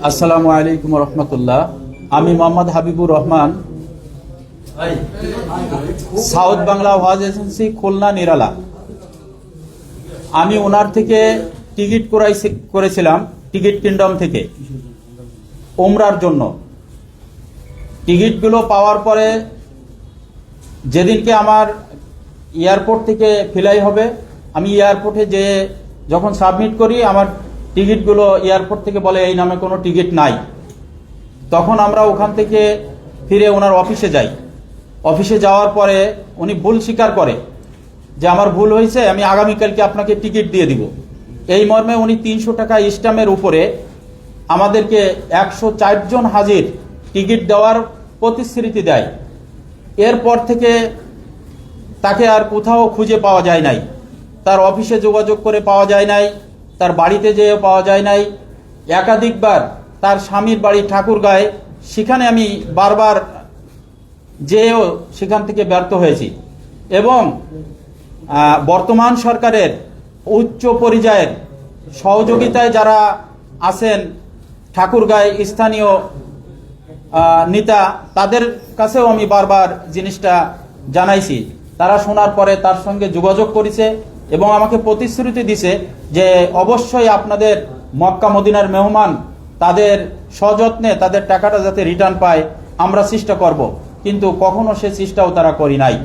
আসসালামু আলাইকুম রহমতুল্লাহ। আমি মোহাম্মদ হাবিবুর রহমান, সাউথ বাংলা ওয়াজ এজেন্সি, খুলনা নিরালা। আমি ওনার থেকে টিকিট করেছিলাম টিকিট কিংডম থেকে উমরার জন্য। টিকিটগুলো পাওয়ার পরে যেদিনকে আমার এয়ারপোর্ট থেকে ফ্লাই হবে, আমি এয়ারপোর্টে যেয়ে যখন সাবমিট করি, আমার টিকিটগুলো এয়ারপোর্ট থেকে বলে এই নামে কোনো টিকিট নাই। তখন আমরা ওখান থেকে ফিরে ওনার অফিসে যাই। অফিসে যাওয়ার পরে উনি ভুল স্বীকার করে যে আমার ভুল হয়েছে, আমি আগামীকালকে আপনাকে টিকিট দিয়ে দিব। এই মর্মে উনি 300 টাকা স্ট্যাম্পের উপরে আমাদেরকে 104 জন হাজির টিকিট দেওয়ার প্রতিশ্রুতি দেয়। এরপর থেকে তাকে আর কোথাও খুঁজে পাওয়া যায় নাই। তার অফিসে যোগাযোগ করে পাওয়া যায় নাই, তার বাড়িতে যেয়ে পাওয়া যায় নাই। একাধিকবার তার স্বামীর বাড়ি ঠাকুরগাঁয়ে, সেখানে আমি বারবার যেয়েও সেখান থেকে ব্যর্থ হয়েছি। এবং বর্তমান সরকারের উচ্চ পর্যায়ের সহযোগিতায় যারা আছেন ঠাকুরগাঁয় স্থানীয় নেতা, তাদের কাছেও আমি বারবার জিনিসটা জানাইছি। তারা শোনার পরে তার সঙ্গে যোগাযোগ করেছে এবং আমাকে প্রতিশ্রুতি দিছে যে অবশ্যই আপনাদের মক্কা মদিনার মেহমান তাদের সযত্নে তাদের টাকাটা যাতে রিটার্ন পায় আমরা চেষ্টা করব। কিন্তু কখনো সে চেষ্টাও তারা করি নাই।